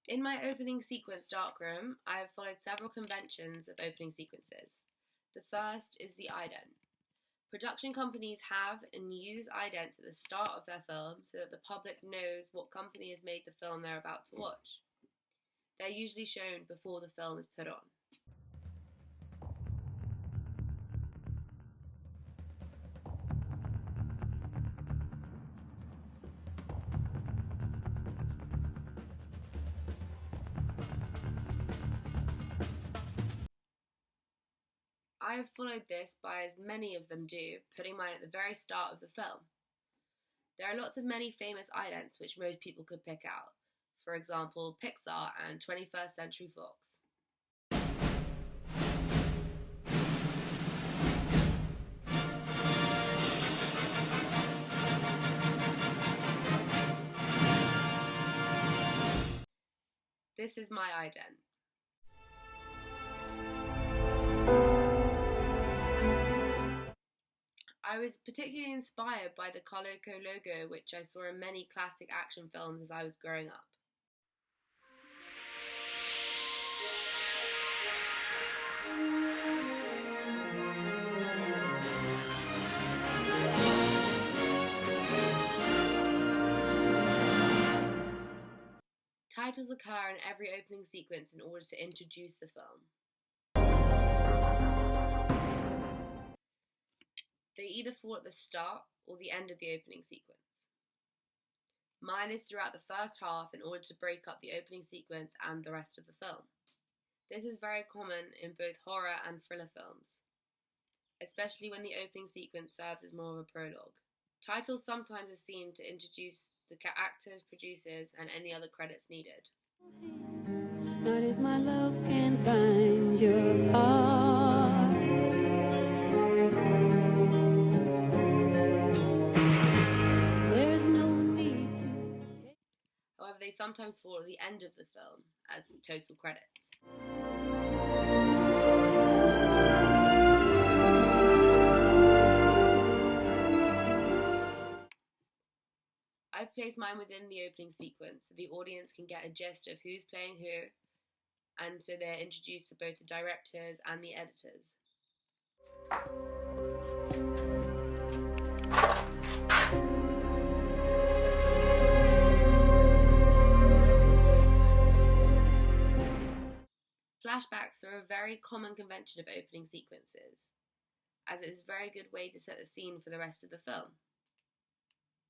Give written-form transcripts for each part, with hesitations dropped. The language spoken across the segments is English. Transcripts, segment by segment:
In my opening sequence darkroom, I have followed several conventions of opening sequences. The first is the ident. Production companies have and use idents at the start of their film so that the public knows what company has made the film they're about to watch. They're usually shown before the film is put on. I have followed this by, as many of them do, putting mine at the very start of the film. There are lots of many famous idents which most people could pick out. For example, Pixar and 21st Century Fox. This is my ident. I was particularly inspired by the Carloco logo, which I saw in many classic action films as I was growing up. Titles occur in every opening sequence in order to introduce the film. They either fall at the start or the end of the opening sequence. Mine is throughout the first half in order to break up the opening sequence and the rest of the film. This is very common in both horror and thriller films, especially when the opening sequence serves as more of a prologue. Titles sometimes are seen to introduce the actors, producers, and any other credits needed. Not if my love can find your heart. There's no need to. However, they sometimes fall at the end of the film as total credits. I've placed mine within the opening sequence so the audience can get a gist of who's playing who, and so they're introduced to both the directors and the editors. Flashbacks are a very common convention of opening sequences, as it is a very good way to set the scene for the rest of the film.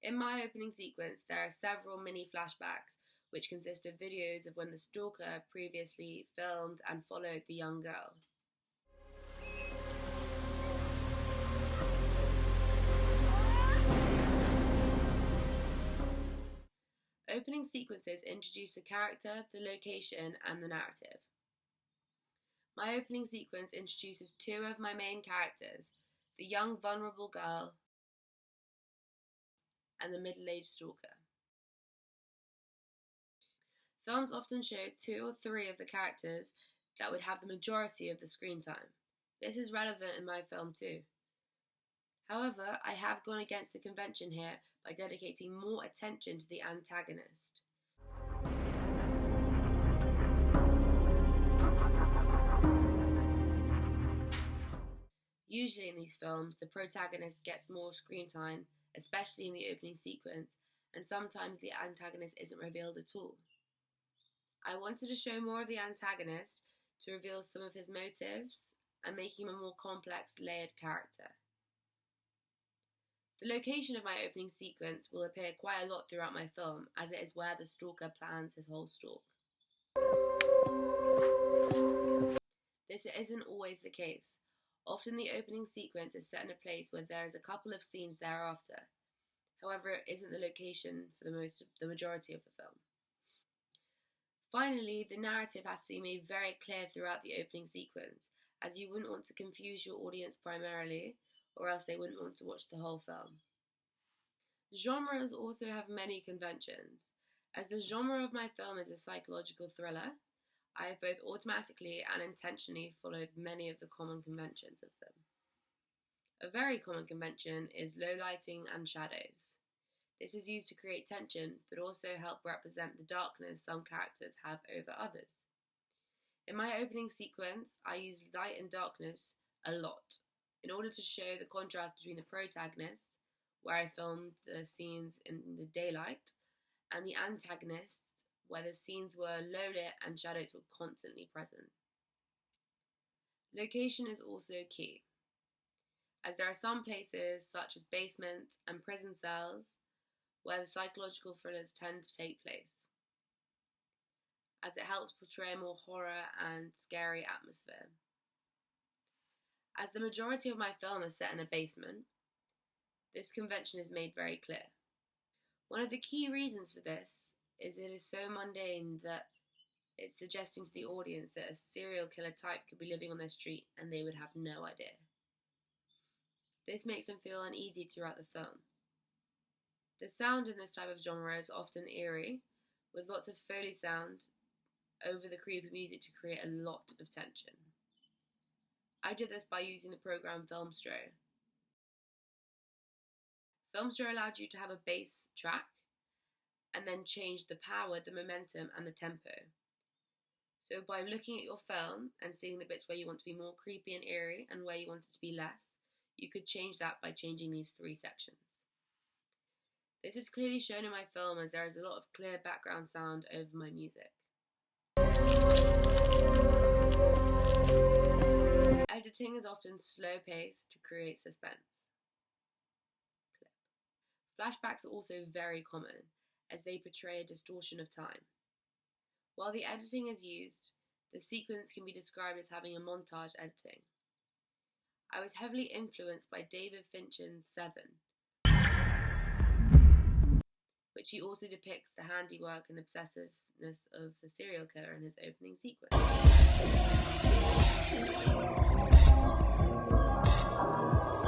In my opening sequence, there are several mini flashbacks which consist of videos of when the stalker previously filmed and followed the young girl. Opening sequences introduce the character, the location, and the narrative. My opening sequence introduces two of my main characters, the young vulnerable girl and the middle-aged stalker. Films often show 2 or 3 of the characters that would have the majority of the screen time. This is relevant in my film too. However, I have gone against the convention here by dedicating more attention to the antagonist. Usually in these films, the protagonist gets more screen time, especially in the opening sequence, and sometimes the antagonist isn't revealed at all. I wanted to show more of the antagonist to reveal some of his motives and make him a more complex, layered character. The location of my opening sequence will appear quite a lot throughout my film, as it is where the stalker plans his whole stalk. This isn't always the case. Often the opening sequence is set in a place where there is a couple of scenes thereafter. However, it isn't the location for the majority of the film. Finally, the narrative has to be made very clear throughout the opening sequence, as you wouldn't want to confuse your audience primarily, or else they wouldn't want to watch the whole film. Genres also have many conventions. As the genre of my film is a psychological thriller, I have both automatically and intentionally followed many of the common conventions of them. A very common convention is low lighting and shadows. This is used to create tension, but also help represent the darkness some characters have over others. In my opening sequence, I use light and darkness a lot in order to show the contrast between the protagonist, where I filmed the scenes in the daylight, and the antagonist, where the scenes were low lit and shadows were constantly present. Location is also key, as there are some places, such as basements and prison cells, where the psychological thrillers tend to take place, as it helps portray a more horror and scary atmosphere. As the majority of my film is set in a basement, this convention is made very clear. One of the key reasons for this is it is so mundane that it's suggesting to the audience that a serial killer type could be living on their street and they would have no idea. This makes them feel uneasy throughout the film. The sound in this type of genre is often eerie, with lots of Foley sound over the creepy music to create a lot of tension. I did this by using the program Filmstro. Filmstro allowed you to have a bass track and then change the power, the momentum, and the tempo. So by looking at your film and seeing the bits where you want to be more creepy and eerie and where you want it to be less, you could change that by changing these 3 sections. This is clearly shown in my film as there is a lot of clear background sound over my music. Editing is often slow paced to create suspense. Flashbacks are also very common, as they portray a distortion of time. While the editing is used, the sequence can be described as having a montage editing. I was heavily influenced by David Fincher's Seven, which he also depicts the handiwork and obsessiveness of the serial killer in his opening sequence.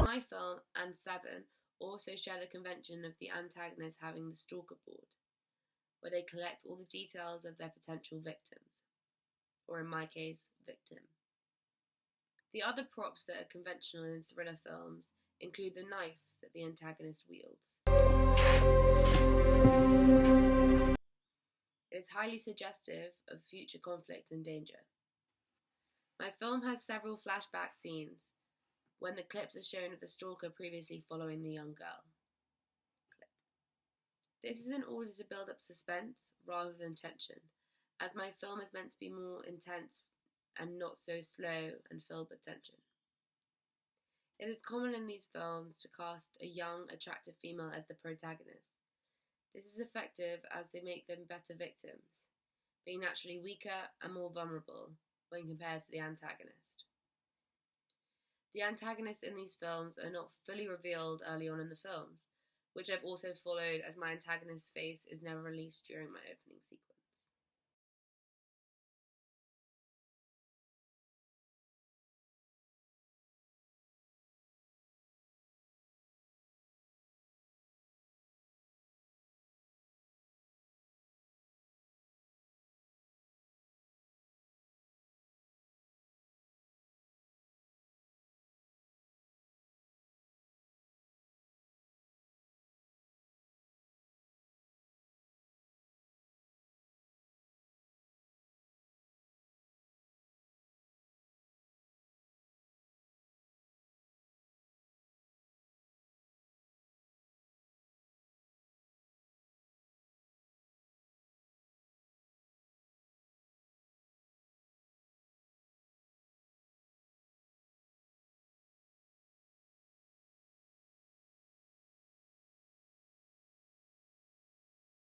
My film and Seven also share the convention of the antagonist having the stalker board, where they collect all the details of their potential victims, or in my case, victim. The other props that are conventional in thriller films include the knife that the antagonist wields. It is highly suggestive of future conflict and danger. My film has several flashback scenes when the clips are shown of the stalker previously following the young girl. This is in order to build up suspense rather than tension, as my film is meant to be more intense and not so slow and filled with tension. It is common in these films to cast a young, attractive female as the protagonist. This is effective as they make them better victims, being naturally weaker and more vulnerable when compared to the antagonist. The antagonists in these films are not fully revealed early on in the films, which I've also followed as my antagonist's face is never released during my opening sequence.